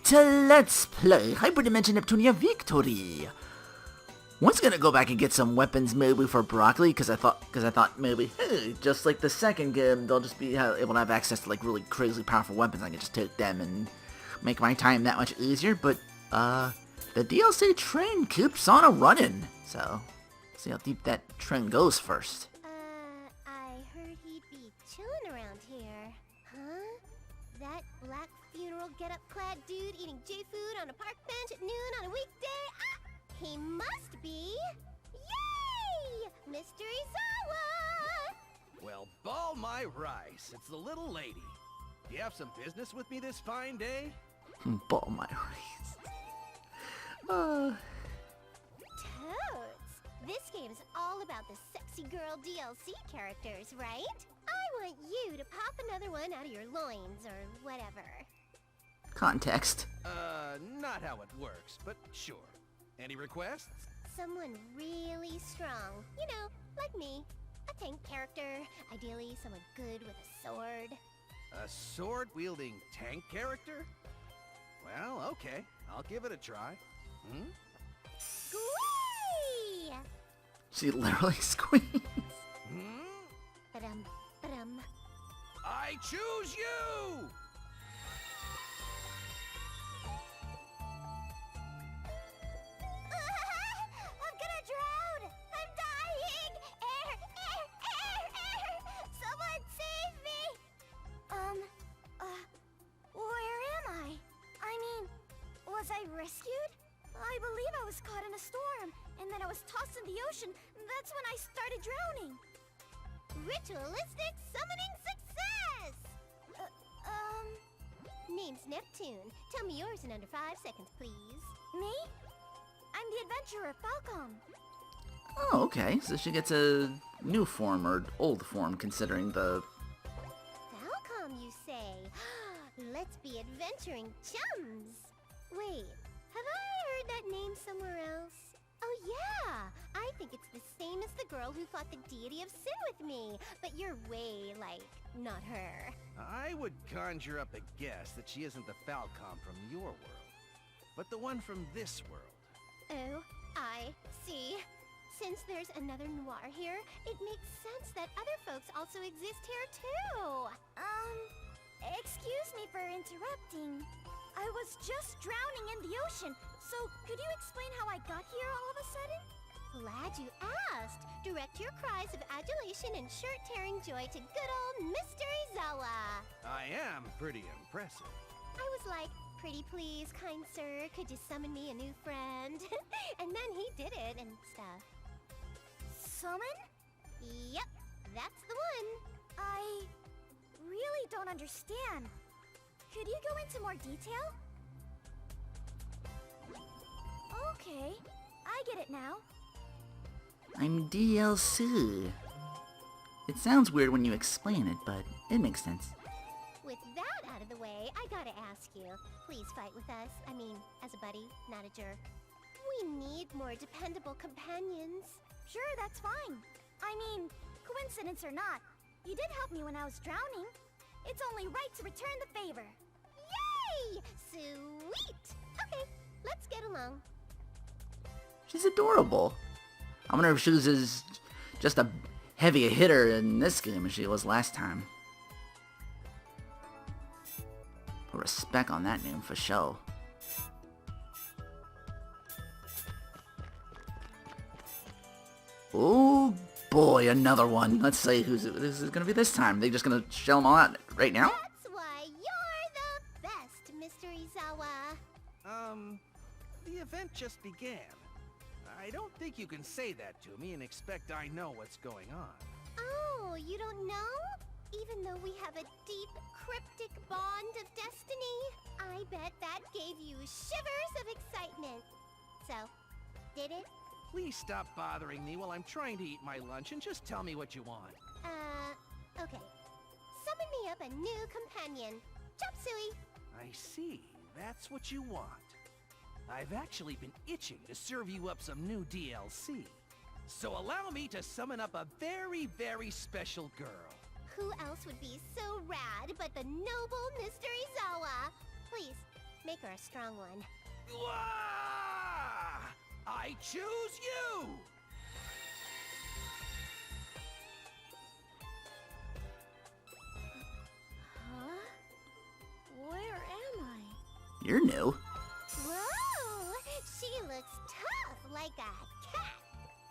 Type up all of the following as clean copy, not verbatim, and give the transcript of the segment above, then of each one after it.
to Let's Play Hyperdimension Neptunia Victory. Was gonna go back and get some weapons maybe for Broccoli, because I thought maybe, hey, just like the second game, they'll just be able to have access to like really crazy powerful weapons. I can just take them and make my time that much easier. But the DLC train keeps on a-running, so see how deep that train goes first. I heard he'd be chilling around here. Huh? That black funeral get-up-clad dude eating J-food on a park bench at noon on a weekday? Ah! He must be... Yay! Mr. Izawa! Well, ball my rice. It's the little lady. Do you have some business with me this fine day? Ball my rice. Toads! This game is all about the sexy girl DLC characters, right? I want you to pop another one out of your loins or whatever. Context. Not how it works, but sure. Any requests? Someone really strong. You know, like me. A tank character. Ideally, someone good with a sword. A sword-wielding tank character? Well, okay. I'll give it a try. Squee! She literally squeezed. Ba-dum, ba-dum. I choose you! I'm gonna drown! I'm dying! Air! Someone save me! Where am I? I mean, was I rescued? I believe I was caught in a storm, and then I was tossed in the ocean. That's when I started drowning. Ritualistic summoning success! Name's Neptune. Tell me yours in under 5 seconds, please. Me? I'm the adventurer, Falcom. Oh, okay. So she gets a new form, or old form, considering the... Falcom, you say? Let's be adventuring chums. Wait, have I heard that name somewhere else? Oh yeah, I think it's the same as the girl who fought the deity of sin with me. But you're way, like, not her. I would conjure up a guess that she isn't the Falcom from your world, but the one from this world. Oh, I see. Since there's another noir here, it makes sense that other folks also exist here too. Excuse me for interrupting. I was just drowning in the ocean, so could you explain how I got here all of a sudden? Glad you asked. Direct your cries of adulation and shirt-tearing joy to good old Mr. Izawa. I am pretty impressive. I was like, pretty please, kind sir, could you summon me a new friend? And then he did it and stuff. Summon? Yep, that's the one. I really don't understand. Could you go into more detail? Okay, I get it now. I'm DLC. It sounds weird when you explain it, but it makes sense. With that out of the way, I gotta ask you, please fight with us. I mean, as a buddy, not a jerk. We need more dependable companions. Sure, that's fine. I mean, coincidence or not, you did help me when I was drowning. It's only right to return the favor. Yay! Sweet! Okay, let's get along. She's adorable. I wonder if she was just a heavier hitter in this game as she was last time. Put respect on that name for sure. Oh boy, another one. Let's see who's this is gonna be this time. They just gonna shell them all out right now? That's why you're the best, Mr. Izawa. The event just began. I don't think you can say that to me and expect I know what's going on. Oh, you don't know? Even though we have a deep, cryptic bond of destiny, I bet that gave you shivers of excitement. So, did it? Please stop bothering me while I'm trying to eat my lunch and just tell me what you want. Okay. Summon me up a new companion. Chop suey. I see. That's what you want. I've actually been itching to serve you up some new DLC. So allow me to summon up a very, very special girl. Who else would be so rad but the noble Mr. Izawa? Please, make her a strong one. Wah! I choose you! Huh? Where am I? You're new. Whoa! She looks tough, like a cat.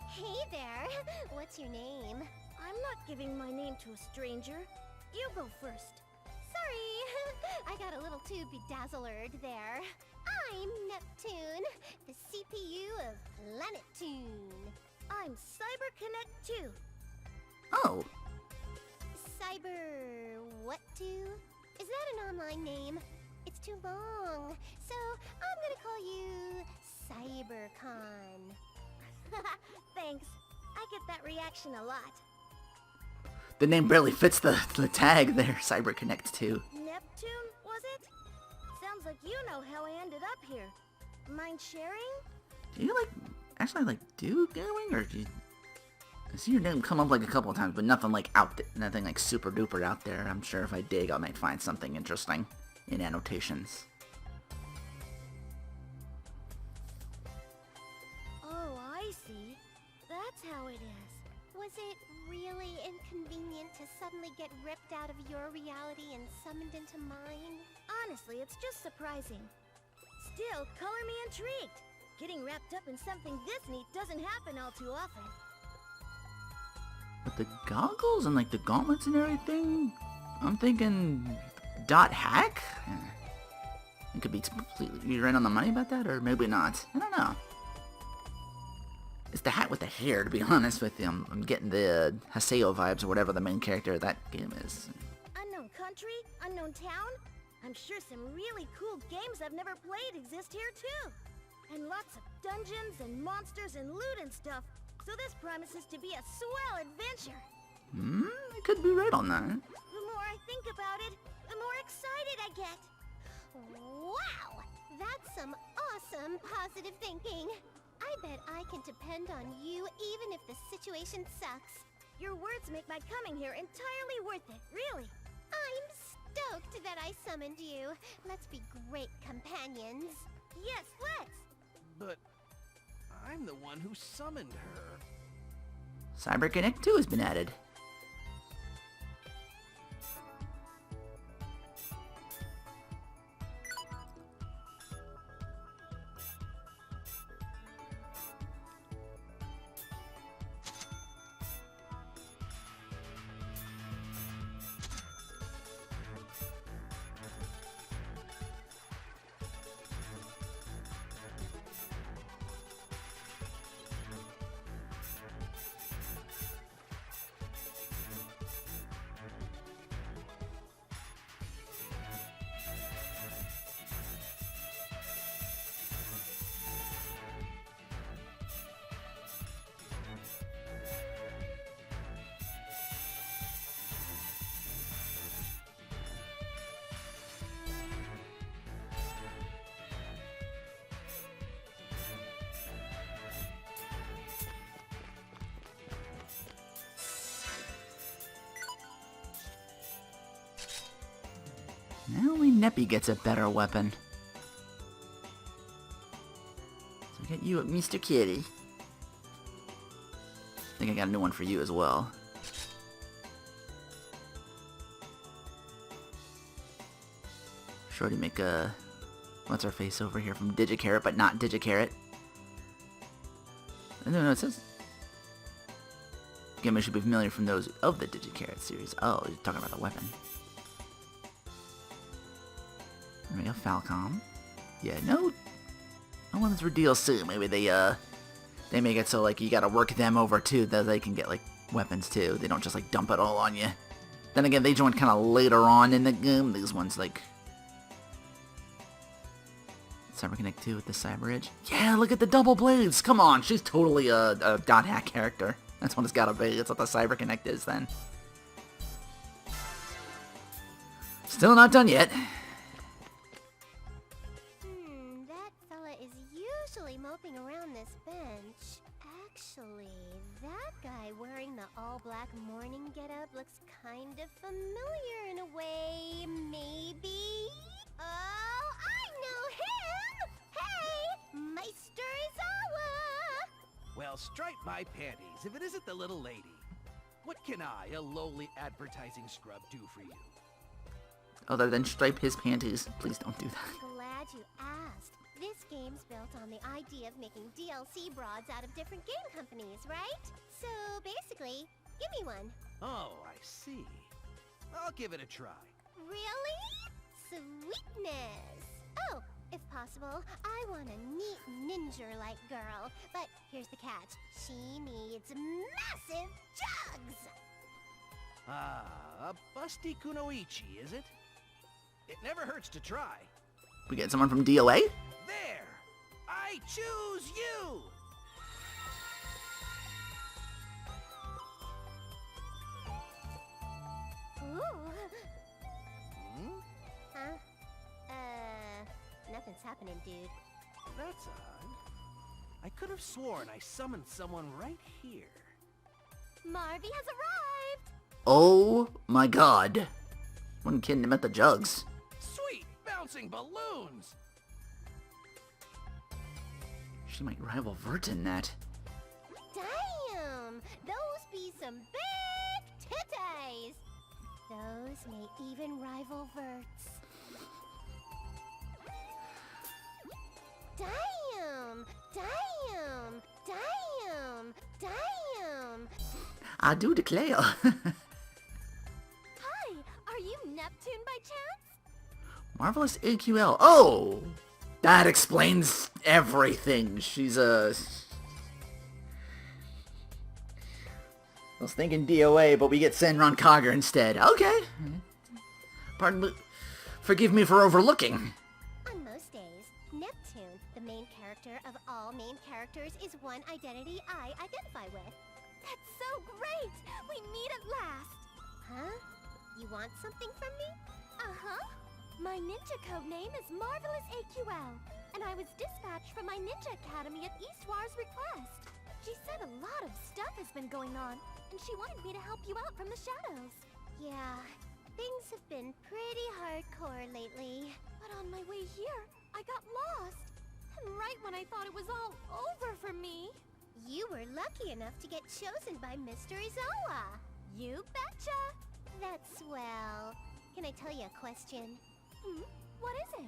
Hey there. What's your name? I'm not giving my name to a stranger. You go first. Sorry. I got a little too bedazzled there. I'm Neptune, the CPU of Planetoon. I'm CyberConnect 2. Oh, Cyber... what do? Is that an online name? It's too long, so I'm gonna call you CyberCon. Thanks. I get that reaction a lot. the name barely fits the tag there. CyberConnect 2. Neptune, was it? Sounds like you know how I ended up here. Mind sharing? Do you actually do going, or do you? I see your name come up like a couple of times, but nothing like nothing like super duper out there. I'm sure if I dig, I might find something interesting in annotations. Oh, I see. That's how it is. Was it really inconvenient to suddenly get ripped out of your reality and summoned into mine? Honestly, it's just surprising. Still, color me intrigued. Getting wrapped up in something this neat doesn't happen all too often. But the goggles and the gauntlets and everything, I'm thinking dot hack? It could be completely, you're right on the money about that, or maybe not. I don't know. It's the hat with the hair, to be honest with you. I'm getting the Haseo vibes, or whatever the main character of that game is. Unknown country? Unknown town? I'm sure some really cool games I've never played exist here too. And lots of dungeons and monsters and loot and stuff. So this promises to be a swell adventure. I could be right on that. The more I think about it, the more excited I get. Wow! That's some awesome positive thinking. I bet I can depend on you even if the situation sucks. Your words make my coming here entirely worth it, really. I'm stoked that I summoned you. Let's be great companions. Yes, let's. But I'm the one who summoned her. CyberConnect 2 has been added. Now only Neppy gets a better weapon. So I get you at Mr. Kitty. I think I got a new one for you as well. Shorty make a... what's her face over here from Digicarrot, but not Digicarrot. No, it says... Game should be familiar from those of the Digicarrot series. Oh, you're talking about the weapon. There we go, Falcom. Yeah, no one's for DLC. Maybe they make it so you gotta work them over too, that they can get weapons too. They don't just dump it all on you. Then again, they joined kind of later on in the game. These ones CyberConnect 2 with the Cyber Edge. Yeah, look at the double blades. Come on, she's totally a dot hack character. That's what it's gotta be. That's what the CyberConnect is then. Still not done yet. That fella is usually moping around this bench. Actually, that guy wearing the all-black morning getup looks kind of familiar in a way, maybe? Oh, I know I'll stripe my panties if it isn't the little lady. What can I, a lowly advertising scrub, do for you? Other than stripe his panties. Please don't do that. Glad you asked. This game's built on the idea of making DLC broads out of different game companies, right? So basically, give me one. Oh, I see. I'll give it a try. Really? Sweetness. Oh, if possible, I want a neat ninja-like girl. But here's the catch. She needs massive jugs! Ah, a busty kunoichi, is it? It never hurts to try. We get someone from DOA? There! I choose you! Ooh. Hmm? Huh? Nothing's happening, dude. That's odd. I could have sworn I summoned someone right here. Marvy has arrived! Oh my god. One kid him at the jugs. Sweet bouncing balloons! She might rival Vert in that. Damn! Those be some big titties! Those may even rival Vert's. Damn! Damn! Damn! Damn! I do declare. Hi! Are you Neptune by chance? Marvelous AQL. Oh! That explains everything. She's a... I was thinking DOA, but we get Senran Kagura instead. Okay. Pardon me. Forgive me for overlooking. On most days, Neptune, the main character of all main characters, is one identity I identify with. That's so great! We meet at last! Huh? You want something from me? Uh-huh. My ninja code name is Marvelous AQL, and I was dispatched from my ninja academy at Eastwar's request. She said a lot of stuff has been going on, and she wanted me to help you out from the shadows. Yeah, things have been pretty hardcore lately. But on my way here, I got lost. And right when I thought it was all over for me... You were lucky enough to get chosen by Mr. Izawa. You betcha. That's swell. Can I tell you a question? What is it?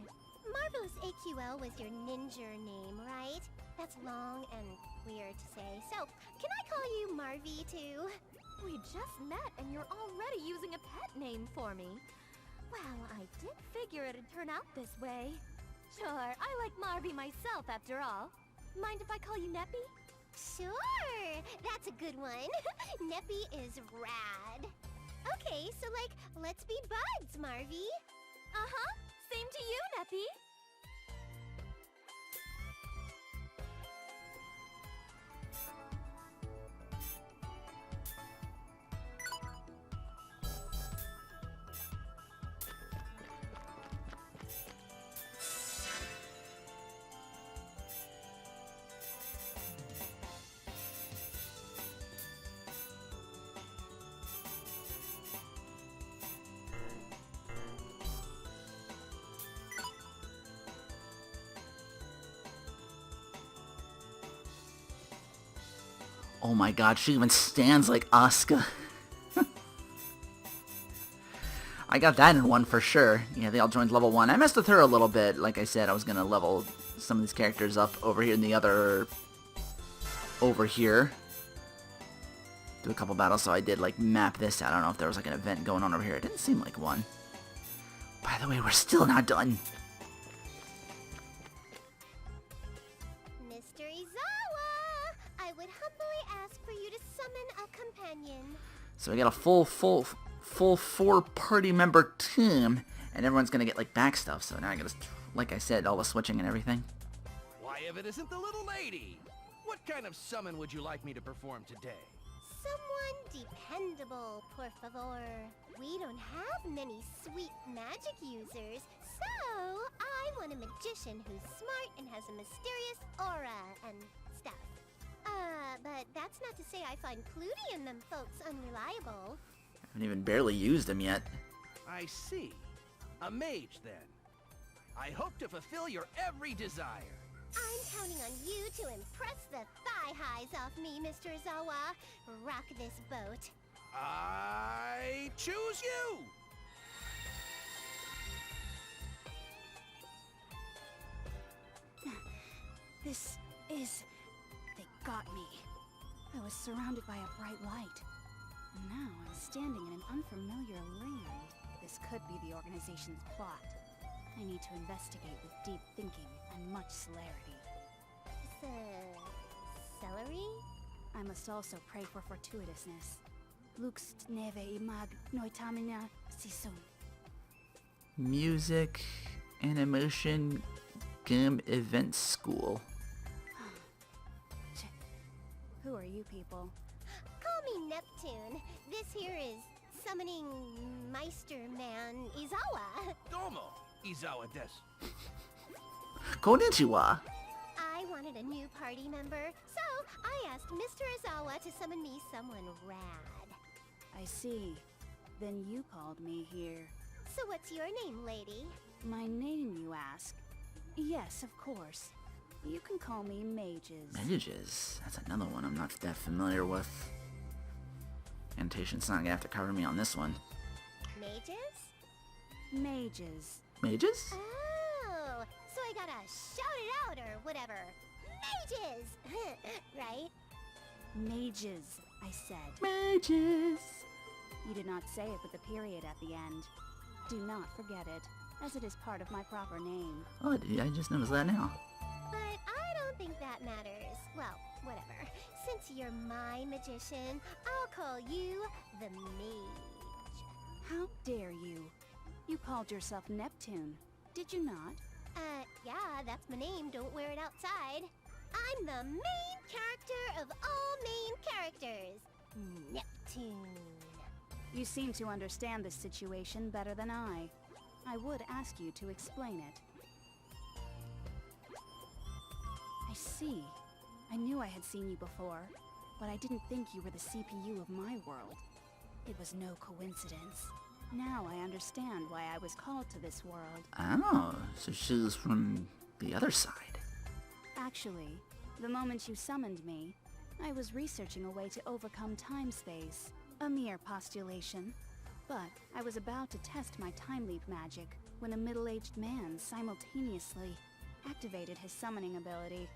Marvelous AQL was your ninja name, right? That's long and weird to say. So, can I call you Marvy too? We just met and you're already using a pet name for me. Well, I did figure it'd turn out this way. Sure, I like Marvy myself after all. Mind if I call you Neppy? Sure! That's a good one. Neppy is rad. Okay, so let's be buds, Marvy. Uh-huh. Same to you, Neppy. Oh my god, she even stands like Asuka. I got that in one for sure. Yeah, they all joined level 1. I messed with her a little bit. Like I said, I was going to level some of these characters up over here in the other... over here. Do a couple battles, so I did like map this out. I don't know if there was like an event going on over here. It didn't seem like one. By the way, we're still not done. Mr. Izawa, I would humbly ask for you to summon a companion. So we got a full 4-party member team, and everyone's gonna get like back stuff. So now I gotta, like I said, all the switching and everything. Why, if it isn't the little lady? What kind of summon would you like me to perform today? Someone dependable, por favor. We don't have many sweet magic users, so I want a magician who's smart and has a mysterious aura and stuff. But that's not to say I find Pluty and them folks unreliable. I haven't even barely used them yet. I see. A mage, then. I hope to fulfill your every desire. I'm counting on you to impress the thigh highs off me, Mr. Izawa. Rock this boat. I choose you! This is... They got me. I was surrounded by a bright light. And now I'm standing in an unfamiliar land. This could be the organization's plot. I need to investigate with deep thinking and much celerity. Celery? I must also pray for fortuitousness. Lux neve imag noitamina sisum. Music and Emotion Gym Event School. Who are you people? Call me Neptune. This here is Summoning Meister Man Izawa. Domo, Izawa desu. Konnichiwa. I wanted a new party member, so I asked Mr. Izawa to summon me someone rad. I see. Then you called me here. So what's your name, lady? My name, you ask? Yes, of course. You can call me Mages. Mages. That's another one I'm not that familiar with. Annotation's not gonna have to cover me on this one. Mages? Mages. Mages? Oh, so I gotta shout it out or whatever. Mages! Right? Mages, I said. Mages. You did not say it with a period at the end. Do not forget it, as it is part of my proper name. Oh, I just noticed that now. But I don't think that matters. Well, whatever. Since you're my magician, I'll call you the Mage. How dare you? You called yourself Neptune, did you not? Yeah, that's my name. Don't wear it outside. I'm the main character of all main characters. Neptune. You seem to understand this situation better than I. I would ask you to explain it. I see. I knew I had seen you before, but I didn't think you were the CPU of my world. It was no coincidence. Now I understand why I was called to this world. Oh, so she's from the other side. Actually, the moment you summoned me, I was researching a way to overcome time-space. A mere postulation. But I was about to test my time leap magic when a middle-aged man simultaneously activated his summoning ability.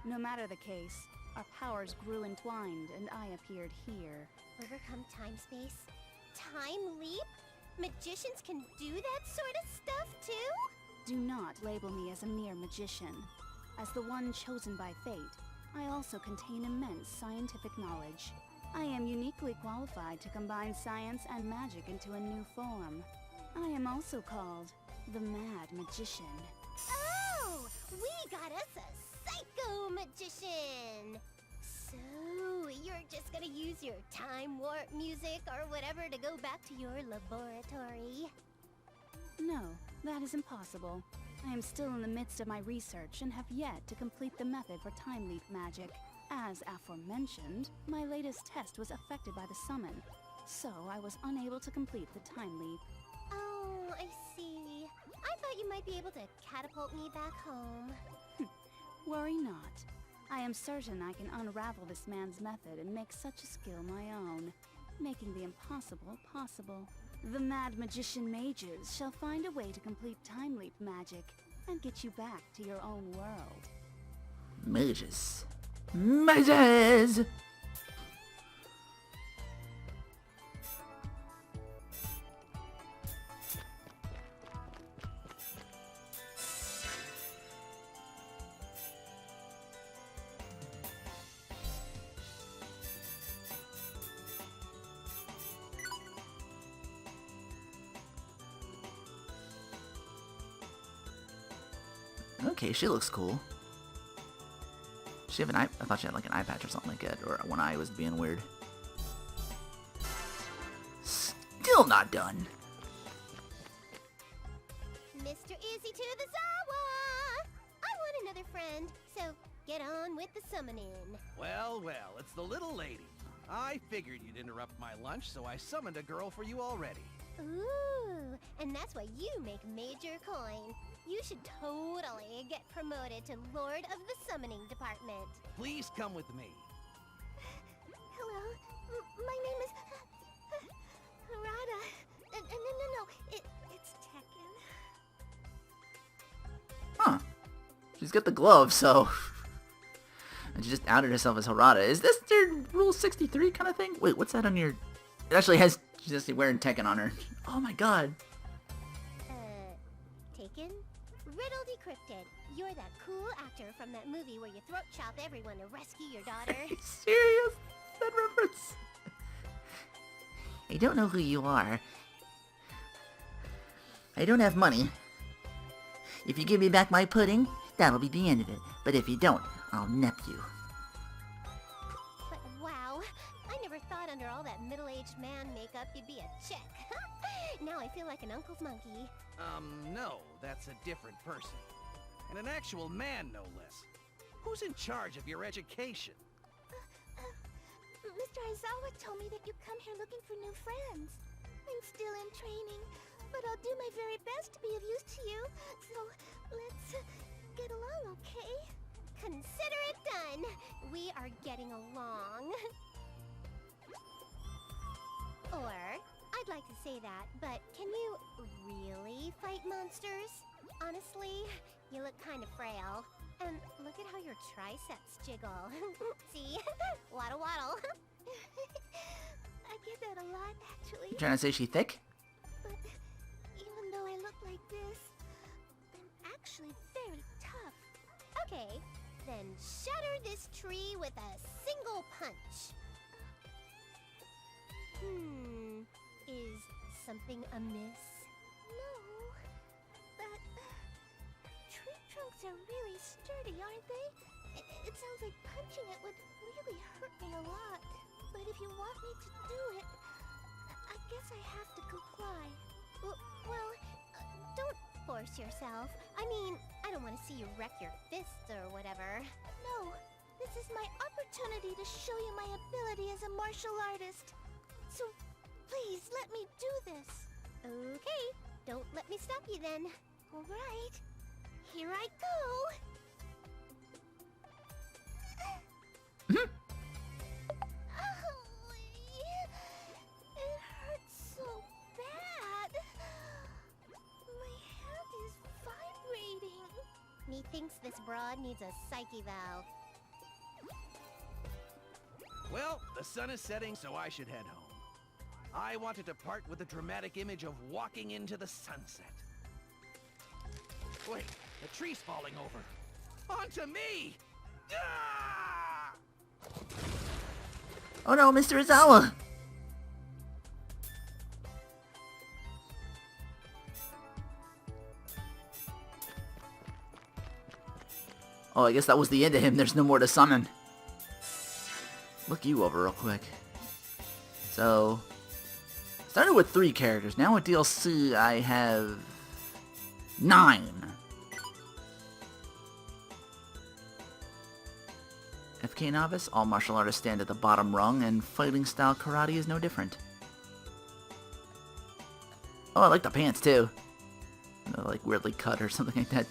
No matter the case, our powers grew entwined and I appeared here. Overcome time-space? Time leap? Magicians can do that sort of stuff too? Do not label me as a mere magician. As the one chosen by fate, I also contain immense scientific knowledge. I am uniquely qualified to combine science and magic into a new form. I am also called the Mad Magician. Oh! We got us a psycho magician! So, you're just gonna use your time warp music or whatever to go back to your laboratory? No, that is impossible. I am still in the midst of my research and have yet to complete the method for time leap magic. As aforementioned, my latest test was affected by the summon, so I was unable to complete the time leap. Oh, I see. I thought you might be able to catapult me back home. Worry not. I am certain I can unravel this man's method and make such a skill my own, making the impossible possible. The Mad Magician Mages shall find a way to complete time leap magic and get you back to your own world. Mages. Mages! Okay, she looks cool. She have an eye? I thought she had like an eye patch or something like that, or one eye was being weird. Still not done. Mr. Izzy to the Zawa! I want another friend, so get on with the summoning. Well, well, it's the little lady. I figured you'd interrupt my lunch, so I summoned a girl for you already. Ooh, and that's why you make major coin. You should totally get promoted to Lord of the Summoning Department. Please come with me. Hello, my name is Harada. No, it's Tekken. Huh. She's got the glove, so... And she just outed herself as Harada. Is this your Rule 63 kind of thing? Wait, what's that on your... It actually has... She's just wearing Tekken on her. Oh my god. Taken? Riddle decrypted. You're that cool actor from that movie where you throat chop everyone to rescue your daughter. Are you serious? That reference? I don't know who you are. I don't have money. If you give me back my pudding, that'll be the end of it. But if you don't, I'll nep you. But wow, I never thought under all that middle-aged man makeup you'd be a chick. Now I feel like an uncle's monkey. No, that's a different person. And an actual man, no less. Who's in charge of your education? Mr. Aizawa told me that you come here looking for new friends. I'm still in training, but I'll do my very best to be of use to you. So, let's get along, okay? Consider it done. We are getting along. Or, I'd like to say that, but can you really fight monsters? Honestly, you look kind of frail. And look at how your triceps jiggle. See? Waddle waddle. I get that a lot, actually. You trying to say she thick? But even though I look like this, I'm actually very tough. Okay, then shatter this tree with a single punch. Is something amiss? No, but tree trunks are really sturdy, aren't they? It sounds like punching it would really hurt me a lot. But if you want me to do it, I guess I have to comply. Well, don't force yourself. I mean, I don't want to see you wreck your fists or whatever. No, this is my opportunity to show you my ability as a martial artist. So, please let me do this. Okay, don't let me stop you then. All right, here I go. It hurts so bad. My hand is vibrating. Methinks this broad needs a psyche valve. Well, the sun is setting, so I should head home. I wanted to part with the dramatic image of walking into the sunset. Wait, the tree's falling over. Onto me! Ah! Oh no, Mr. Izawa! Oh, I guess that was the end of him. There's no more to summon. Look you over real quick. So, started with 3 characters. Now with DLC, I have 9. FK Novice, all martial artists stand at the bottom rung, and fighting style karate is no different. Oh, I like the pants too. They're like weirdly cut or something like that.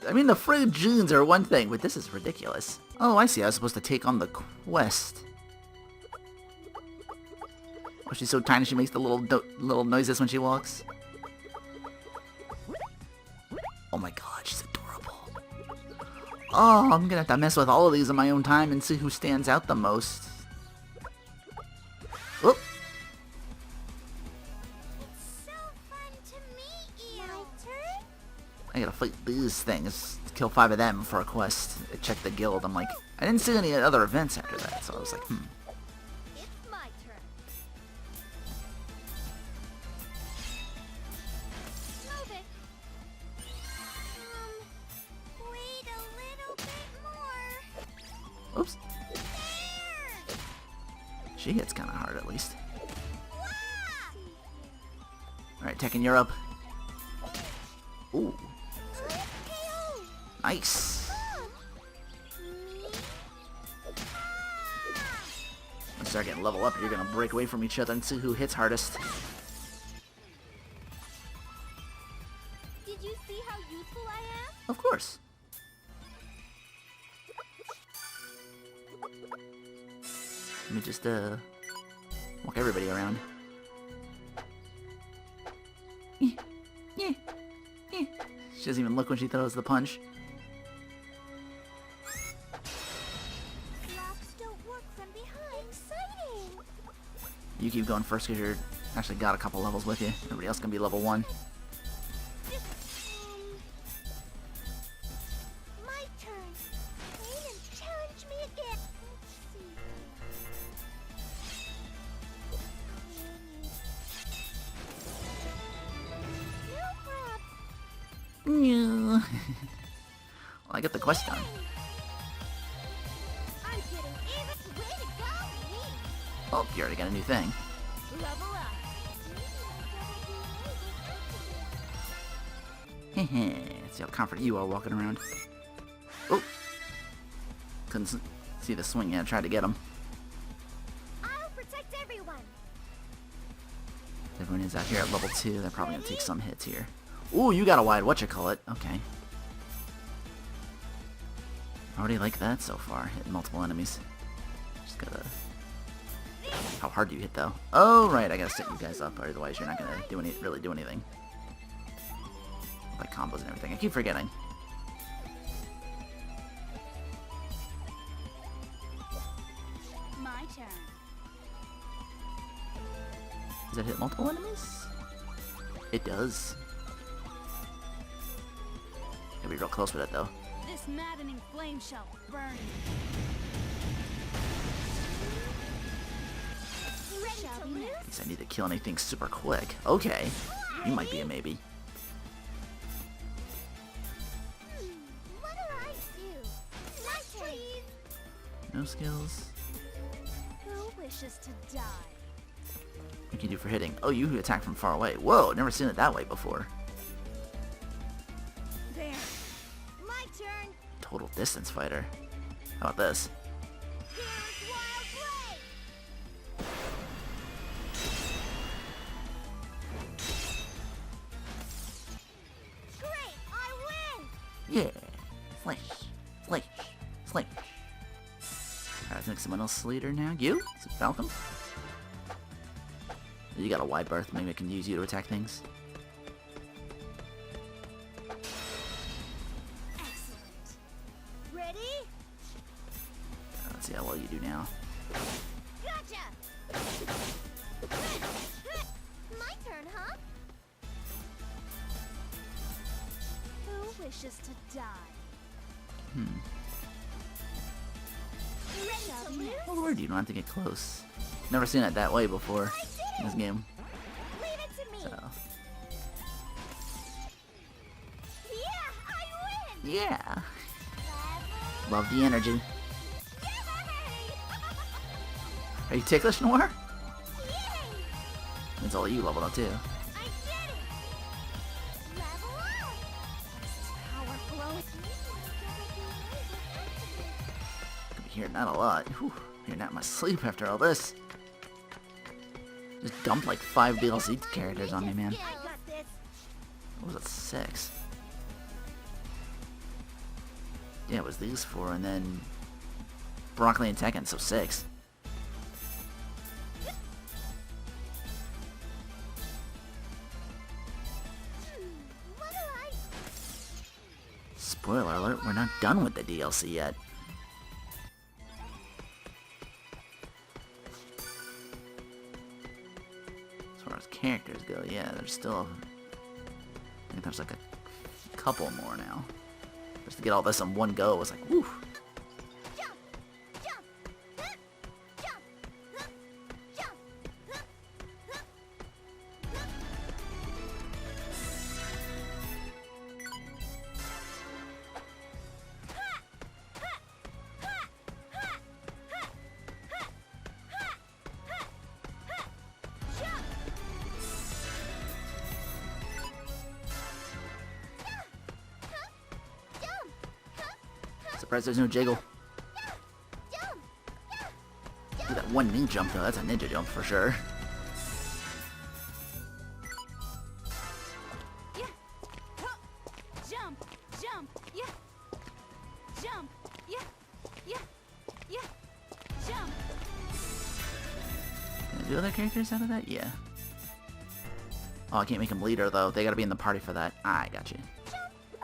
I mean, the frayed jeans are one thing, but this is ridiculous. Oh, I see. I was supposed to take on the quest. Oh, she's so tiny she makes the little noises when she walks. Oh my god, she's adorable. Oh, I'm gonna have to mess with all of these in my own time and see who stands out the most. Whoop. It's so fun to meet you. My turn? I gotta fight these things. Kill 5 of them for a quest. I checked the guild. I'm like, I didn't see any other events after that, so I was like, It's my turn. Move it. Wait a little bit more. Oops. There! She hits kind of hard, at least. Wah! Alright, Tekken, you're up. Ooh, KO! nice. Once you start getting level up, you're gonna break away from each other and see who hits hardest. Did you see how useful I am? Of course. Let me just, walk everybody around. Yeah. She doesn't even look when she throws the punch. Blocks don't work from behind. Exciting! You keep going first because you're actually got a couple levels with you. Everybody else can be level 1. My turn. Wait and challenge me again. Let's see. No problem. Well, I got the quest done. I'm getting even. Way to go, me. Oh, you already got a new thing. Level up. Let's see how confident you are walking around. Oh! Couldn't see the swing yet. I tried to get him. I'll protect everyone. Everyone is out here at level 2. They're probably going to take some hits here. Ooh, you got a wide whatchamacallit. Okay. Already like that so far. Hitting multiple enemies. Just gotta... How hard do you hit, though? Oh, right. I gotta set you guys up. Otherwise, you're not gonna really do anything. Like combos and everything. I keep forgetting. My turn. Does it hit multiple enemies? It does. Gotta be real close with it, though. This maddening flame shall burn. Ready Shall to be lose? next. Guess I need to kill anything super quick. Okay. You might be a maybe. What'll I do? Nice, please. No skills. Who wishes to die? What can you do for hitting? Oh, you attack from far away. Whoa, never seen it that way before. There. My turn. Total distance fighter. How about this? Here's Wild Blade. Great, I win. Yeah. Flash. Flash. Flash. Alright, let's make someone else leader now. You? Is it Falcon? You got a wide berth. Maybe I can use you to attack things. Excellent. Ready? Let's see how well you do now. Gotcha. My turn, huh? Who wishes to die? Ready to lose? Oh, word, you don't have to get close. Never seen it that way before in this game. Leave it to me. So, Yeah, I win. yeah. Level. Love the energy. Yay! Are you ticklish, Noir? Yay! It's all you leveled up too. I did it. Level up. Power flowing. Could be hearing that a lot. Whew, hearing that in my sleep after all this. Just dumped like 5 DLC characters on me, man. I got this. What was it, 6? Yeah, it was these 4, and then Broccoli and Tekken, so 6. What'll I? Spoiler alert, we're not done with the DLC yet. As far as characters go, yeah, there's still... I think there's like a couple more now. Just to get all this in one go was like, whew. Jump, jump, huh, jump, huh, jump, huh, huh, huh. Surprised there's no jiggle. Jump! Look at that one ninja jump though, that's a ninja jump for sure. Yeah. Jump. Yeah. Yeah. Yeah. Jump. Can I do other characters out of that? Yeah. Oh, I can't make them leader, though. They gotta be in the party for that. I got you.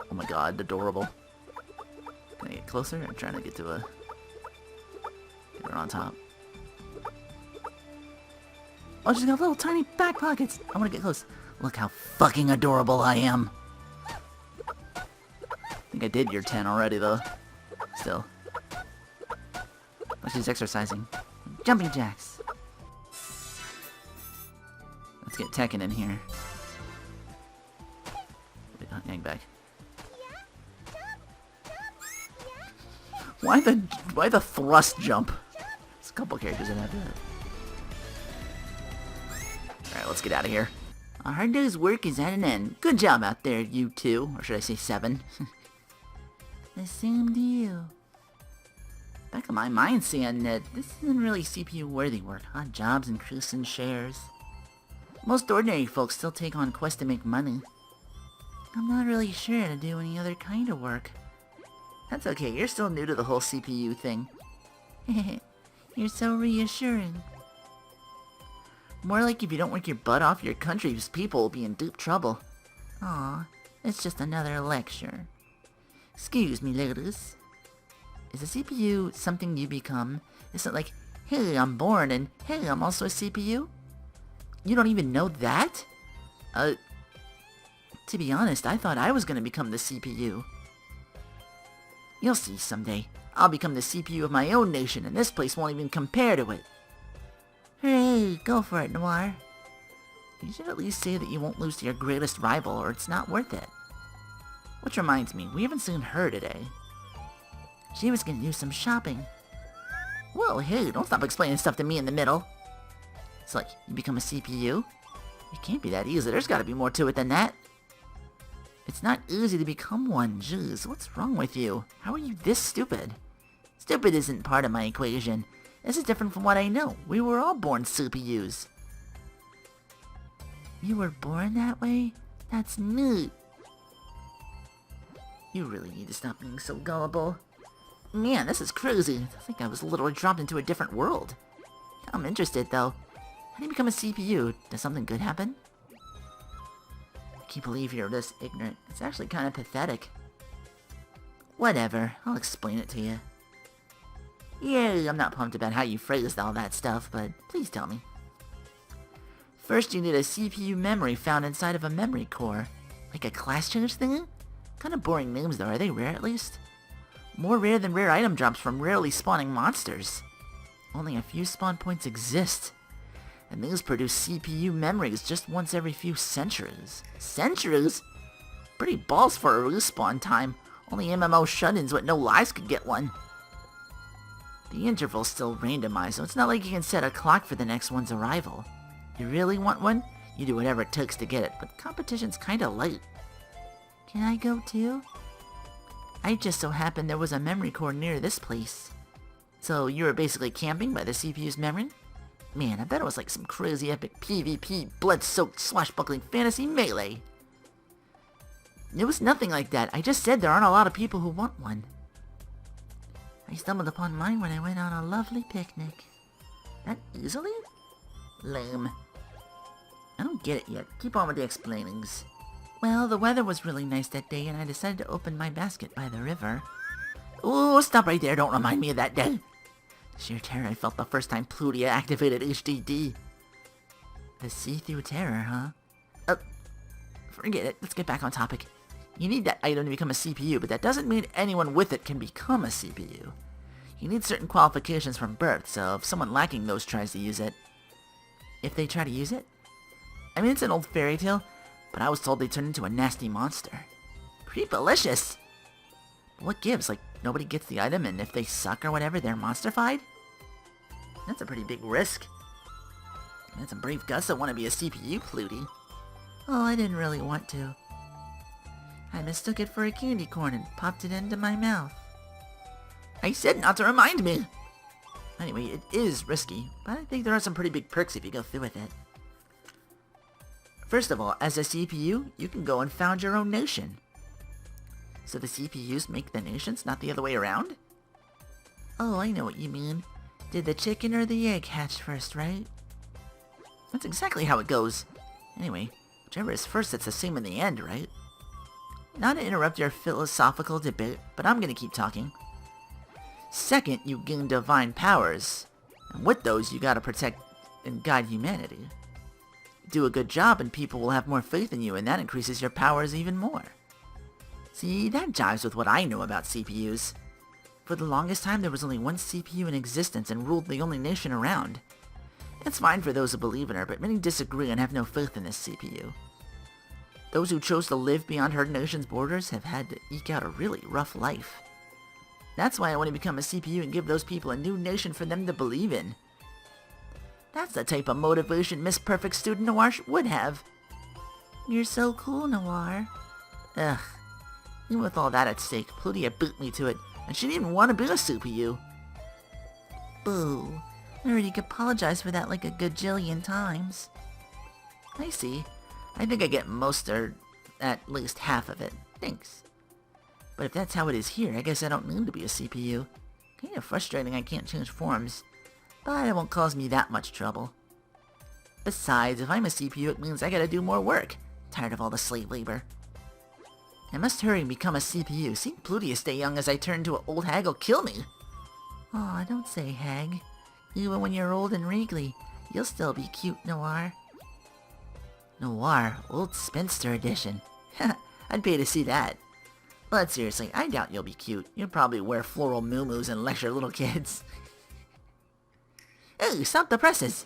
Oh my god, adorable. Can I get closer? I'm trying to get to a... Get her on top. Oh, she's got little tiny back pockets. I want to get close. Look how fucking adorable I am. I think I did year 10 already, though. Still. Oh, she's exercising. Jumping jacks. Let's get Tekken in here. Wait, hang back. Why the thrust jump? There's a couple characters that have that. Alright, let's get out of here. Our hard day's work is at an end. Good job out there, you two. Or should I say 7? The same to you. Back of my mind saying that this isn't really CPU-worthy work. Odd jobs and increasing shares. Most ordinary folks still take on quests to make money. I'm not really sure how to do any other kind of work. That's okay, you're still new to the whole CPU thing. You're so reassuring. More like if you don't work your butt off, your country's people will be in deep trouble. Aw, it's just another lecture. Excuse me, ladies. Is a CPU something you become? Is it like, hey, I'm born, and hey, I'm also a CPU? You don't even know that? To be honest, I thought I was gonna become the CPU. You'll see someday. I'll become the CPU of my own nation, and this place won't even compare to it. Hooray, go for it, Noir. You should at least say that you won't lose to your greatest rival, or it's not worth it. Which reminds me, we haven't seen her today. She was gonna do some shopping. Whoa, hey, don't stop explaining stuff to me in the middle. It's like, you become a CPU? It can't be that easy, there's gotta be more to it than that. It's not easy to become one, jeez, what's wrong with you? How are you this stupid? Stupid isn't part of my equation. This is different from what I know. We were all born CPUs. You were born that way? That's neat. You really need to stop being so gullible. Man, this is crazy. I think I was literally dropped into a different world. I'm interested, though. How do you become a CPU? Does something good happen? I can't believe you're this ignorant. It's actually kind of pathetic. Whatever, I'll explain it to you. Yeah, I'm not pumped about how you phrased all that stuff, but please tell me. First, you need a CPU memory found inside of a memory core. Like a class change thingy? Kind of boring names though, are they rare at least? More rare than rare item drops from rarely spawning monsters. Only a few spawn points exist. And these produce CPU memories just once every few centuries. Centuries? Pretty balls for a respawn time. Only MMO shut-ins with no lives could get one. The interval's still randomized, so it's not like you can set a clock for the next one's arrival. You really want one? You do whatever it takes to get it, but competition's kinda light. Can I go too? I just so happened there was a memory core near this place. So you were basically camping by the CPU's memory? Man, I bet it was like some crazy epic PvP, blood-soaked, swashbuckling fantasy melee. It was nothing like that. I just said there aren't a lot of people who want one. I stumbled upon mine when I went on a lovely picnic. That easily? Lame. I don't get it yet. Keep on with the explainings. Well, the weather was really nice that day, and I decided to open my basket by the river. Ooh, stop right there. Don't remind me of that day. The sheer terror I felt the first time Plutia activated HDD. The see-through terror, huh? Forget it. Let's get back on topic. You need that item to become a CPU, but that doesn't mean anyone with it can become a CPU. You need certain qualifications from birth, so if someone lacking those tries to use it... If they try to use it? I mean, it's an old fairy tale, but I was told they turn into a nasty monster. Creepalicious! What gives? Like, nobody gets the item, and if they suck or whatever, they're monsterfied? That's a pretty big risk. That's some brave guts that want to be a CPU, Plutie. Oh, I didn't really want to. I mistook it for a candy corn and popped it into my mouth. I said not to remind me! Anyway, it is risky, but I think there are some pretty big perks if you go through with it. First of all, as a CPU, you can go and found your own nation. So the CPUs make the nations, not the other way around? Oh, I know what you mean. Did the chicken or the egg hatch first, right? That's exactly how it goes. Anyway, whichever is first, it's the same in the end, right? Not to interrupt your philosophical debate, but I'm gonna keep talking. Second, you gain divine powers. And with those, you gotta protect and guide humanity. Do a good job and people will have more faith in you, and that increases your powers even more. See, that jives with what I know about CPUs. For the longest time, there was only one CPU in existence and ruled the only nation around. It's fine for those who believe in her, but many disagree and have no faith in this CPU. Those who chose to live beyond her nation's borders have had to eke out a really rough life. That's why I want to become a CPU and give those people a new nation for them to believe in. That's the type of motivation Miss Perfect Student Noir would have. You're so cool, Noir. Ugh. Even with all that at stake, Plutia beat me to it, and she didn't even want to be a CPU. Boo. I already apologized for that like a gajillion times. I see. I think I get most or at least half of it. Thanks. But if that's how it is here, I guess I don't need to be a CPU. Kinda frustrating I can't change forms. But it won't cause me that much trouble. Besides, if I'm a CPU, it means I gotta do more work. Tired of all the slave labor. I must hurry and become a CPU. Seeing Plutia stay young as I turn into an old hag will kill me. Aw, don't say hag. Even when you're old and wrinkly, you'll still be cute, Noir. Noir, Old Spinster Edition. I'd pay to see that. But seriously, I doubt you'll be cute. You'll probably wear floral muumuus and lecture little kids. Hey, stop the presses!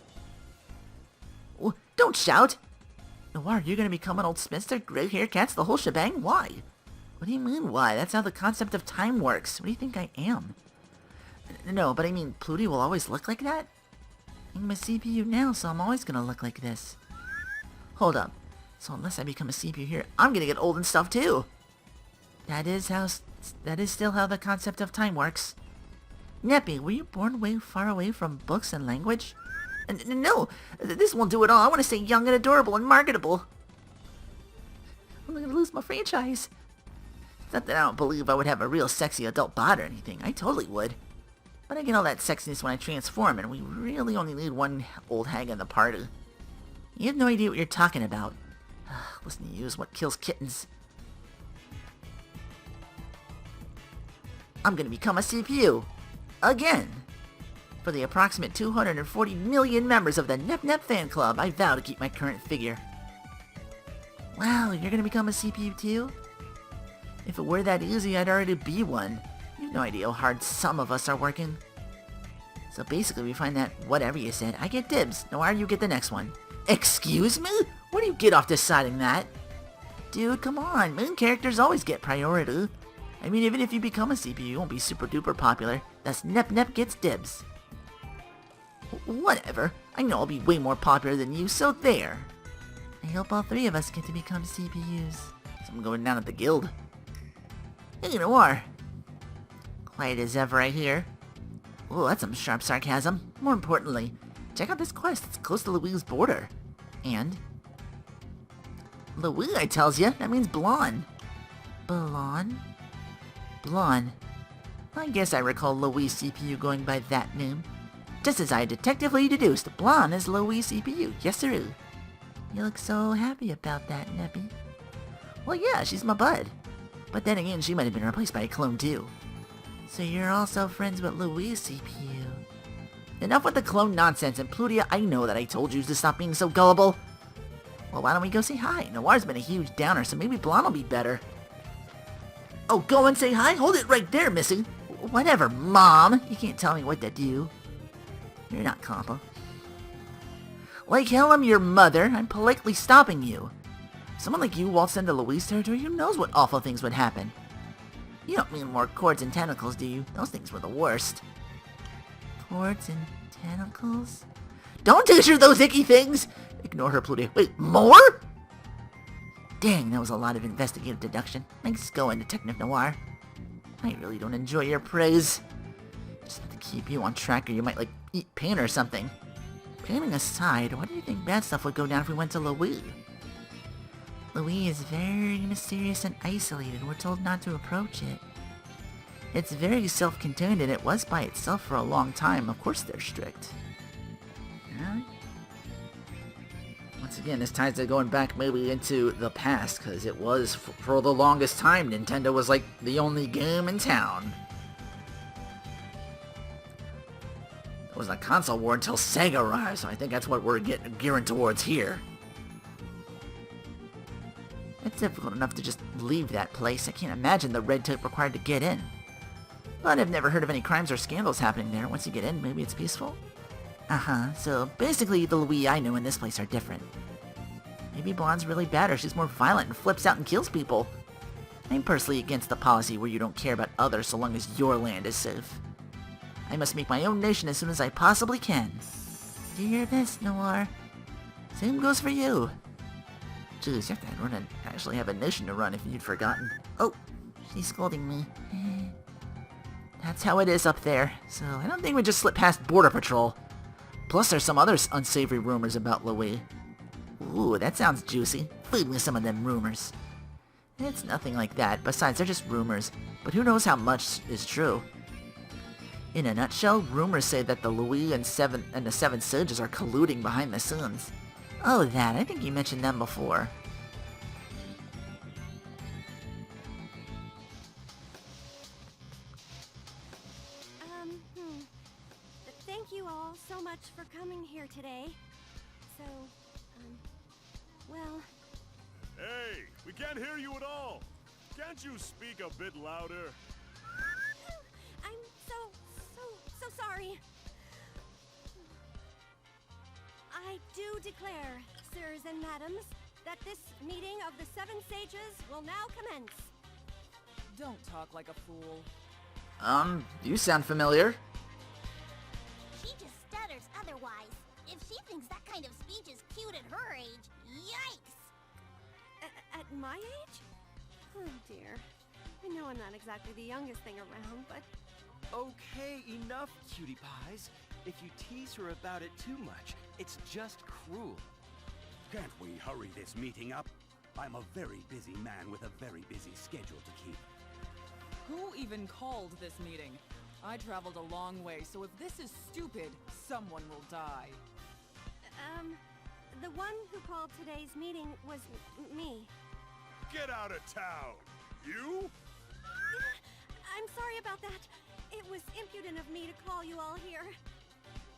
Don't shout! Noir, you're gonna become an old spinster, gray hair, cats, the whole shebang? Why? What do you mean, why? That's how the concept of time works. What do you think I am? No, but I mean, Plutia will always look like that? I'm a CPU now, so I'm always gonna look like this. Hold up. So unless I become a CPU here, I'm gonna get old and stuff too! That is still how the concept of time works. Neppy, were you born way far away from books and language? No, this won't do it all. I want to stay young and adorable and marketable. I'm gonna lose my franchise. It's not that I don't believe I would have a real sexy adult bod or anything. I totally would. But I get all that sexiness when I transform, and we really only need one old hag in the party. You have no idea what you're talking about. Listen to you is what kills kittens. I'm gonna become a CPU. Again. For the approximate 240 million members of the Nep fan club, I vow to keep my current figure. Wow, you're gonna become a CPU too? If it were that easy, I'd already be one. You have no idea how hard some of us are working. So basically, we find that whatever you said, I get dibs. Noir, you get the next one. Excuse me? Where do you get off deciding that? Dude, come on. Main characters always get priority. I mean, even if you become a CPU, you won't be super duper popular. Thus, Nep gets dibs. Whatever. I know I'll be way more popular than you, so there. I hope all three of us get to become CPUs. So I'm going down at the guild. Hey, Noir. Quiet as ever, I hear. Oh, that's some sharp sarcasm. More importantly, check out this quest. It's close to Louise's border. And? Louise, I tells ya. That means blonde. Blonde? Blonde. I guess I recall Louise CPU going by that name. Just as I detectively deduced, blonde is Louise CPU. Yes, sir. You look so happy about that, Neppy. Well, yeah, she's my bud. But then again, she might have been replaced by a clone, too. So you're also friends with Louise CPU. Enough with the clone nonsense, and Plutia, I know that I told you to stop being so gullible. Well, why don't we go say hi? Noir's been a huge downer, so maybe blonde will be better. Oh, go and say hi? Hold it right there, Missy. Whatever, Mom. You can't tell me what to do. You're not compa. Like hell, I'm your mother. I'm politely stopping you. Someone like you waltzed into Louise territory, who knows what awful things would happen. You don't mean more cords and tentacles, do you? Those things were the worst. Cords and tentacles? Don't teach her those icky things! Ignore her, Plutia. Wait, more? Dang, that was a lot of investigative deduction. Nice going, Detective Noir. I really don't enjoy your praise. Just have to keep you on track or you might, eat pain or something. Painting aside, why do you think bad stuff would go down if we went to Louise? Louis is very mysterious and isolated. We're told not to approach it. It's very self-contained, and it was by itself for a long time. Of course they're strict. Yeah. Once again, this ties to going back maybe into the past, because it was, for the longest time, Nintendo was like the only game in town. It was a console war until Sega arrived, so I think that's what we're gearing towards here. It's difficult enough to just leave that place. I can't imagine the red tape required to get in. But I've never heard of any crimes or scandals happening there. Once you get in, maybe it's peaceful? Uh-huh, so basically the Louis I know in this place are different. Maybe Blonde's really bad, or she's more violent and flips out and kills people. I'm personally against the policy where you don't care about others so long as your land is safe. I must make my own nation as soon as I possibly can. Do your best, Noir. Same goes for you. Jeez, you have to run and actually have a nation to run if you'd forgotten. Oh, she's scolding me. That's how it is up there, so I don't think we just slip past Border Patrol. Plus there's some other unsavory rumors about Louis. Ooh, that sounds juicy. Feed me some of them rumors. It's nothing like that, besides they're just rumors, but who knows how much is true. In a nutshell, rumors say that the Louis and the Seven Sages are colluding behind the scenes. Oh, that. I think you mentioned them before. Thank you all so much for coming here today. So, well... Hey, we can't hear you at all. Can't you speak a bit louder? I'm so sorry. I do declare, sirs and madams, that this meeting of the Seven Sages will now commence. Don't talk like a fool. You sound familiar. She just stutters otherwise. If she thinks that kind of speech is cute at her age, yikes! At my age? Oh dear. I know I'm not exactly the youngest thing around, but... Okay, enough, cutie pies. If you tease her about it too much, it's just cruel. Can't we hurry this meeting up? I'm a very busy man with a very busy schedule to keep. Who even called this meeting? I traveled a long way, so if this is stupid, someone will die. The one who called today's meeting was me. Get out of town! You? I'm sorry about that. It was impudent of me to call you all here.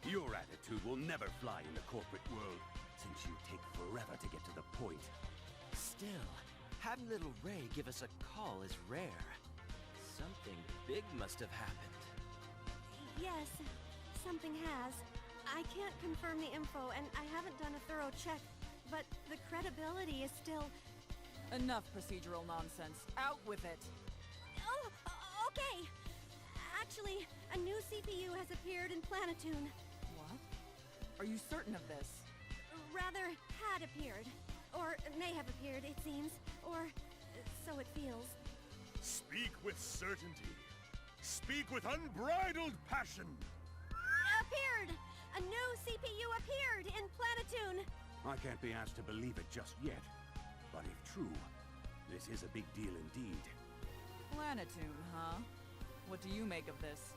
Your attitude will never fly in the corporate world, since you take forever to get to the point. Still, having little Ray give us a call is rare. Something big must have happened. Yes, something has. I can't confirm the info, and I haven't done a thorough check, but the credibility is still... Enough procedural nonsense. Out with it. Oh, okay. Actually, a new CPU has appeared in Planetoon. What? Are you certain of this? Rather, had appeared. Or may have appeared, it seems. Or so it feels. Speak with certainty. Speak with unbridled passion. Appeared! A new CPU appeared in Planetoon! I can't be asked to believe it just yet. But if true, this is a big deal indeed. Planetoon, huh? What do you make of this?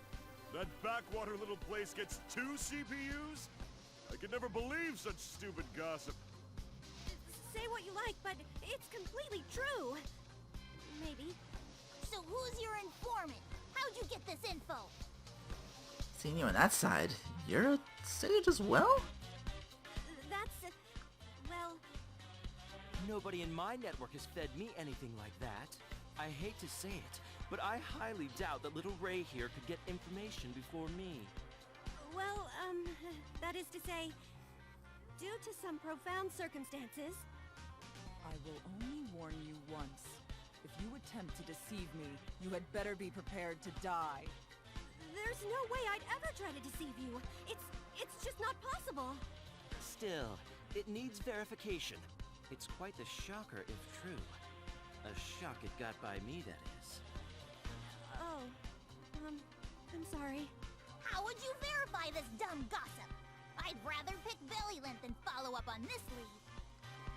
That backwater little place gets 2 CPUs? I could never believe such stupid gossip. Say what you like, but it's completely true. Maybe. So who's your informant? How'd you get this info? Seeing you on that side, you're a sage as well? That's... well... Nobody in my network has fed me anything like that. I hate to say it, but I highly doubt that little Ray here could get information before me. Well, that is to say, due to some profound circumstances... I will only warn you once. If you attempt to deceive me, you had better be prepared to die. There's no way I'd ever try to deceive you. It's just not possible. Still, it needs verification. It's quite the shocker if true. A shock it got by me, that is. Oh, I'm sorry. How would you verify this dumb gossip? I'd rather pick belly length than follow up on this lead.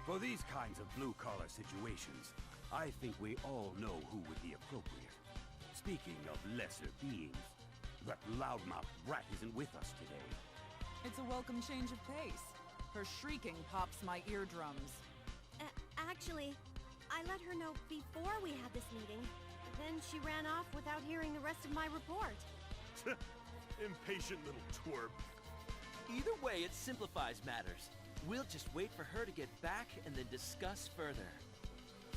For these kinds of blue-collar situations, I think we all know who would be appropriate. Speaking of lesser beings, that loudmouth brat isn't with us today. It's a welcome change of pace. Her shrieking pops my eardrums. Actually, I let her know before we had this meeting. Then she ran off without hearing the rest of my report. Impatient little twerp. Either way, it simplifies matters. We'll just wait for her to get back and then discuss further.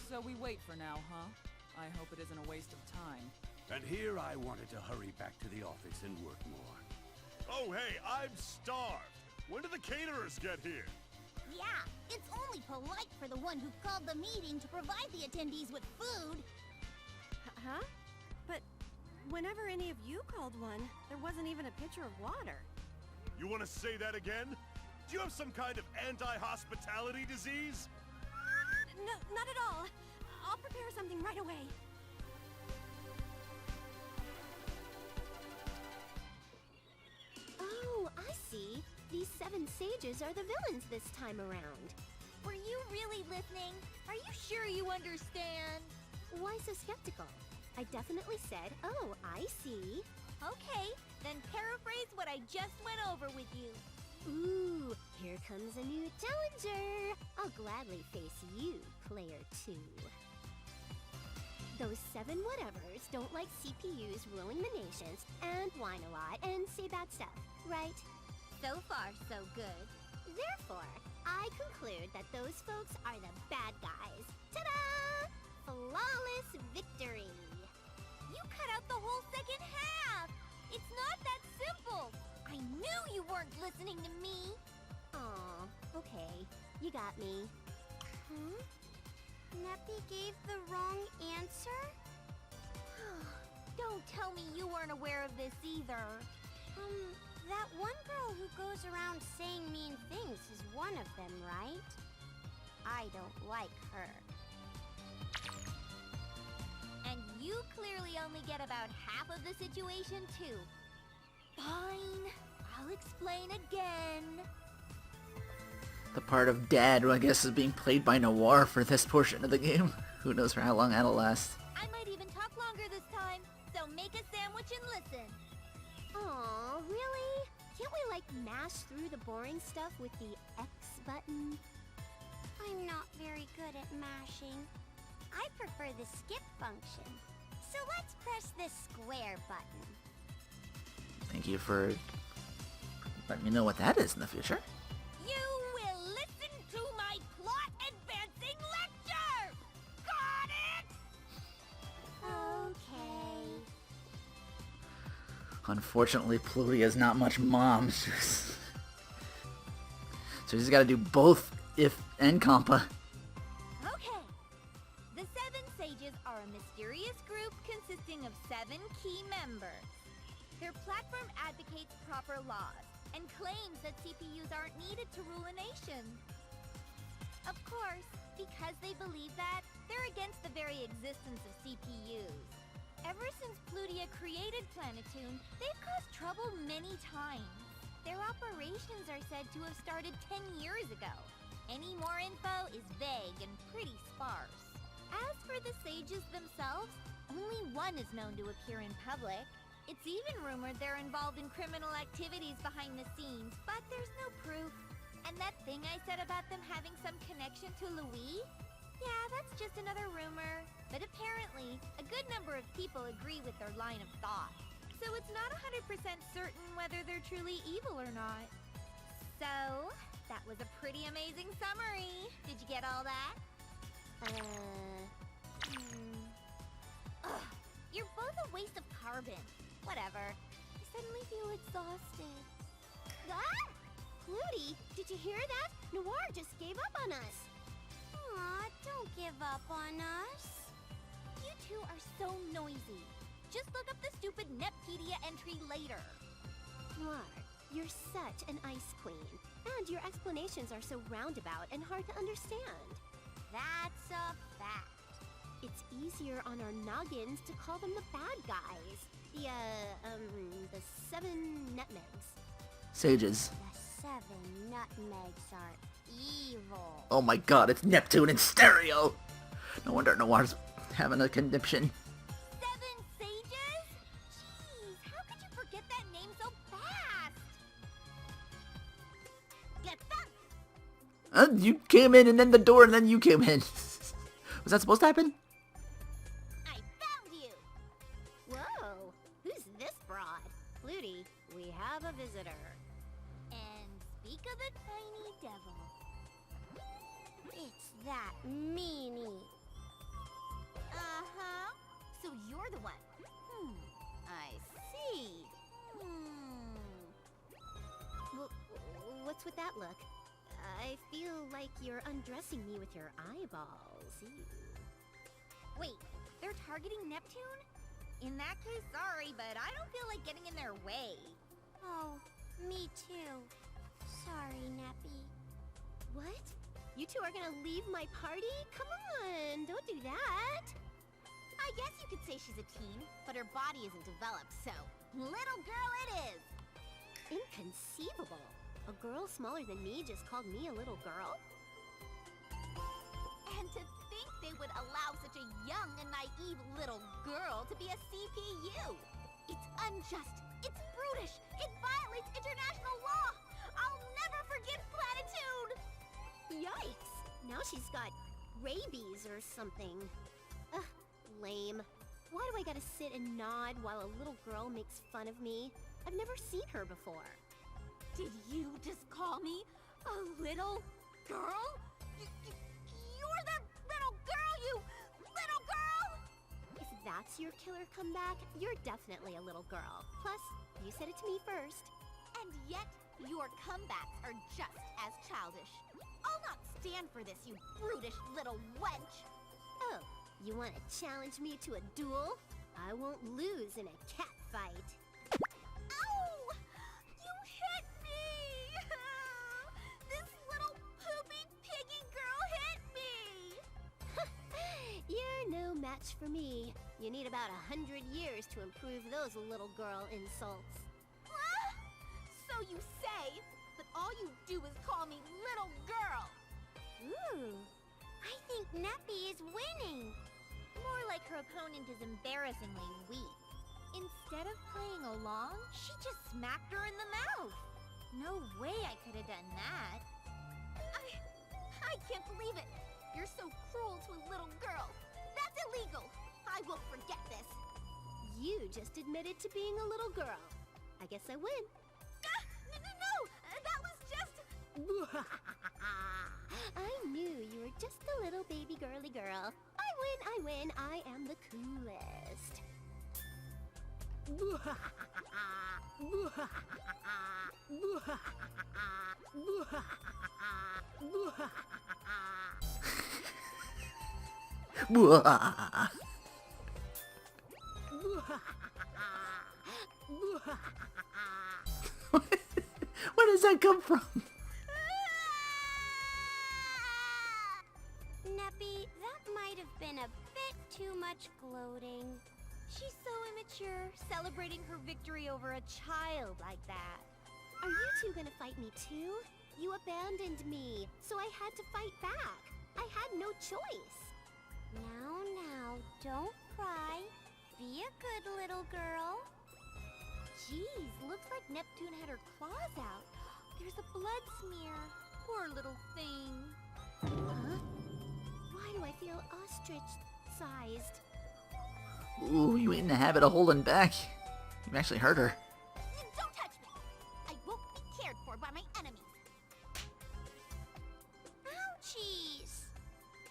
So we wait for now, huh? I hope it isn't a waste of time. And here I wanted to hurry back to the office and work more. Oh hey, I'm starved. When do the caterers get here? Yeah, it's only polite for the one who called the meeting to provide the attendees with food. Huh? But whenever any of you called one, there wasn't even a pitcher of water. You want to say that again? Do you have some kind of anti-hospitality disease? No, not at all. I'll prepare something right away. Oh, I see. These 7 sages are the villains this time around. Were you really listening? Are you sure you understand? Why so skeptical? I definitely said, oh, I see. Okay, then paraphrase what I just went over with you. Ooh, here comes a new challenger. I'll gladly face you, player 2. Those 7 whatevers don't like CPUs ruling the nations and whine a lot and say bad stuff, right? So far, so good. Therefore, I conclude that those folks are the bad guys. Ta-da! Flawless victory! You cut out the whole second half! It's not that simple! I knew you weren't listening to me! Aw, okay. You got me. Neppy gave the wrong answer? Don't tell me you weren't aware of this either. That one girl who goes around saying mean things is one of them, right? I don't like her. And you clearly only get about half of the situation, too. Fine, I'll explain again. The part of Dad, who I guess is being played by Noir for this portion of the game. Who knows for how long that'll last. I might even talk longer this time, so make a sandwich and listen. Aw, really? Can't we, like, mash through the boring stuff with the X button? I'm not very good at mashing. I prefer the skip function. So let's press the square button. Thank you for letting me know what that is in the future. You will listen to my plot advancing lecture! Got it? Okay. Unfortunately, Plutia's not much mom. So she's got to do both if and compa. Okay. The 7 Sages are a mysterious group consisting of 7 key members. Their platform advocates proper laws and claims that CPUs aren't needed to rule a nation. Of course, because they believe that, they're against the very existence of CPUs. Ever since Plutia created Planetoon, they've caused trouble many times. Their operations are said to have started 10 years ago. Any more info is vague and pretty sparse. As for the Sages themselves, only one is known to appear in public. It's even rumored they're involved in criminal activities behind the scenes, but there's no proof. And that thing I said about them having some connection to Louis? Yeah, that's just another rumor. But apparently, a good number of people agree with their line of thought. So it's not 100% certain whether they're truly evil or not. So, that was a pretty amazing summary. Did you get all that? Ugh, you're both a waste of carbon. Whatever. I suddenly feel exhausted. Ah! Plutie, did you hear that? Noir just gave up on us. Aw, don't give up on us. You two are so noisy. Just look up the stupid Netpedia entry later. Noir, you're such an ice queen. And your explanations are so roundabout and hard to understand. That's a fact. It's easier on our noggins to call them the bad guys. The 7 nutmegs. Sages. The 7 nutmegs are evil. Oh my god, it's Neptune in stereo! No wonder Noir's having a conniption. 7 sages? Jeez, how could you forget that name so fast? Get them! You came in and then the door and then you came in. Was that supposed to happen? I found you! Whoa, who's this broad? Flutie, we have a visitor. And speak of the tiny devil. It's that meanie. Uh-huh. So you're the one. I see. What's with that look? I feel like you're undressing me with your eyeballs. Ew. Wait, they're targeting Neptune? In that case, sorry, but I don't feel like getting in their way. Oh, me too. Sorry, Neppy. What? You two are gonna leave my party? Come on, don't do that. I guess you could say she's a teen, but her body isn't developed, so little girl it is. Inconceivable. A girl smaller than me just called me a little girl? And to think they would allow such a young and naive little girl to be a CPU. It's unjust. It's brutish. It violates international law. I'll never forgive Platitude. Yikes. Now she's got rabies or something. Ugh, lame. Why do I gotta sit and nod while a little girl makes fun of me? I've never seen her before. Did you just call me a little girl? You're the little girl, you little girl! If that's your killer comeback, you're definitely a little girl. Plus, you said it to me first. And yet, your comebacks are just as childish. I'll not stand for this, you brutish little wench! Oh, you want to challenge me to a duel? I won't lose in a cat fight. Ow! You hit me! This little poopy piggy girl hit me! You're no match for me. You need about 100 years to improve those little girl insults. So you say, but all you do is call me little girl. Ooh, I think Neppy is winning. More like her opponent is embarrassingly weak. Instead of playing along, she just smacked her in the mouth. No way I could have done that. I can't believe it. You're so cruel to a little girl. That's illegal. I won't forget this. You just admitted to being a little girl. I guess I win. No, that was just... I knew you were just a little baby girly girl. I win, I am the coolest. Where does that come from? Neppy, that might have been a bit too much gloating. She's so immature, celebrating her victory over a child like that. Are you two gonna fight me too? You abandoned me, so I had to fight back. I had no choice. Now, don't cry. Be a good little girl. Jeez, looks like Neptune had her claws out. There's a blood smear. Poor little thing. Huh? Why do I feel ostrich-sized? Ooh, you ain't in the habit of holding back. You actually hurt her. Don't touch me! I won't be cared for by my enemies. Ouchies!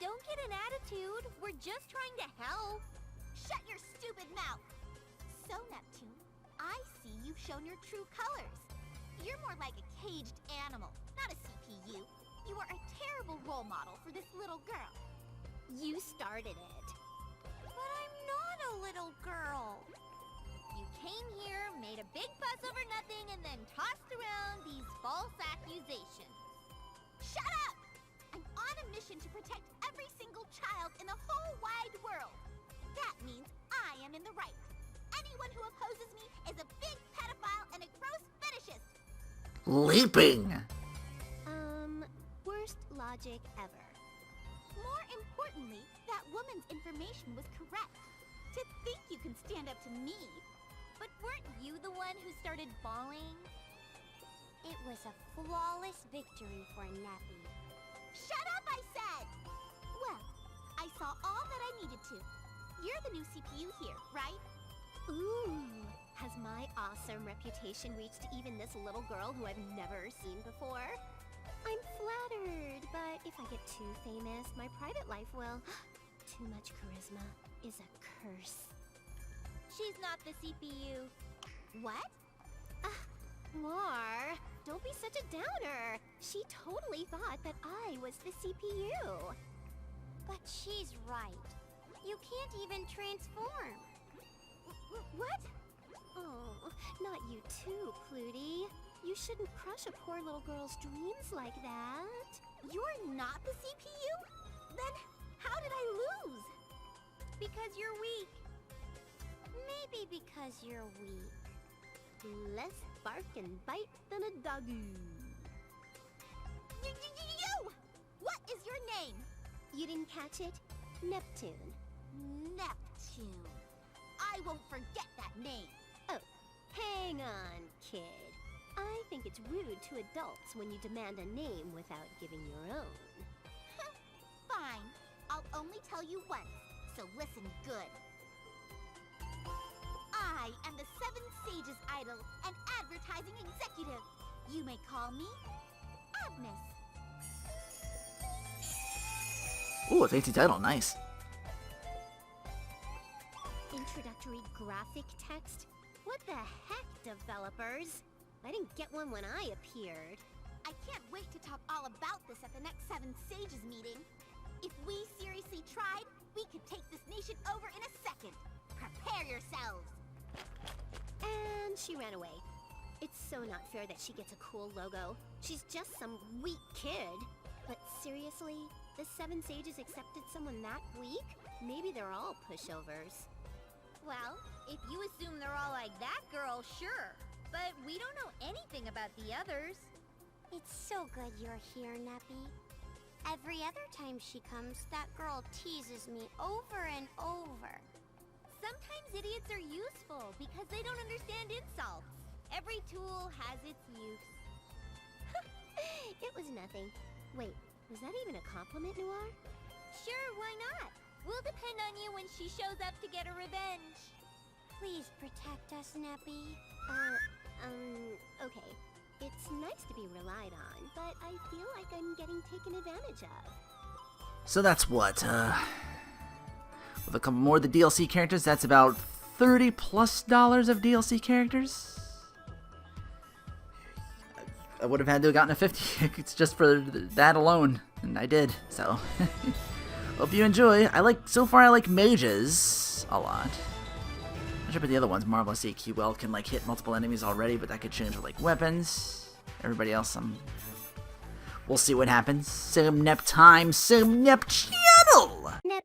Don't get an attitude. We're just trying to help. Shut your stupid mouth! So, Neptune, I see you've shown your true colors. You're more like a caged animal, not a CPU. You are a terrible role model for this little girl. You started it. But I'm not a little girl. You came here, made a big fuss over nothing, and then tossed around these false accusations. Shut up! I'm on a mission to protect every single child in the whole wide world. That means I am in the right. Anyone who opposes me is a big pedophile and a gross fetishist. Leaping! Worst logic ever. More importantly, that woman's information was correct. To think you can stand up to me. But weren't you the one who started bawling? It was a flawless victory for Nappy. Shut up, I said! Well, I saw all that I needed to. You're the new CPU here, right? Ooh, has my awesome reputation reached even this little girl who I've never seen before? I'm flattered, but if I get too famous, my private life will... Too much charisma is a curse. She's not the CPU. What? Mar, don't be such a downer. She totally thought that I was the CPU. But she's right. You can't even transform. What? Oh, not you too, Pluty. You shouldn't crush a poor little girl's dreams like that. You're not the CPU? Then how did I lose? Because you're weak. Maybe because you're weak. Less bark and bite than a doggy. You! What is your name? You didn't catch it? Neptune. Neptune. I won't forget that name. Oh, hang on, kid. I think it's rude to adults when you demand a name without giving your own. Fine. I'll only tell you once, so listen good. I am the Seven Sages Idol and advertising executive. You may call me Agnes. Ooh, a fancy title, nice. Introductory graphic text? What the heck, developers? I didn't get one when I appeared. I can't wait to talk all about this at the next Seven Sages meeting. If we seriously tried, we could take this nation over in a second. Prepare yourselves! And she ran away. It's so not fair that she gets a cool logo. She's just some weak kid. But seriously, the Seven Sages accepted someone that weak? Maybe they're all pushovers. Well, if you assume they're all like that girl, sure. But we don't know anything about the others. It's so good you're here, Nappy. Every other time she comes, that girl teases me over and over. Sometimes idiots are useful because they don't understand insults. Every tool has its use. It was nothing. Wait, was that even a compliment, Noir? Sure, why not? We'll depend on you when she shows up to get her revenge. Please protect us, Nappy. Okay. It's nice to be relied on, but I feel like I'm getting taken advantage of. So that's what, with a couple more of the DLC characters, that's about $30+ of DLC characters. I would have had to have gotten a 50. It's just for that alone, and I did, so. Hope you enjoy. So far I like mages a lot. Not sure about the other ones. Marvelous AQL can like hit multiple enemies already, but that could change with like weapons. Everybody else, we'll see what happens. Some Nep time, some Nep channel! Nep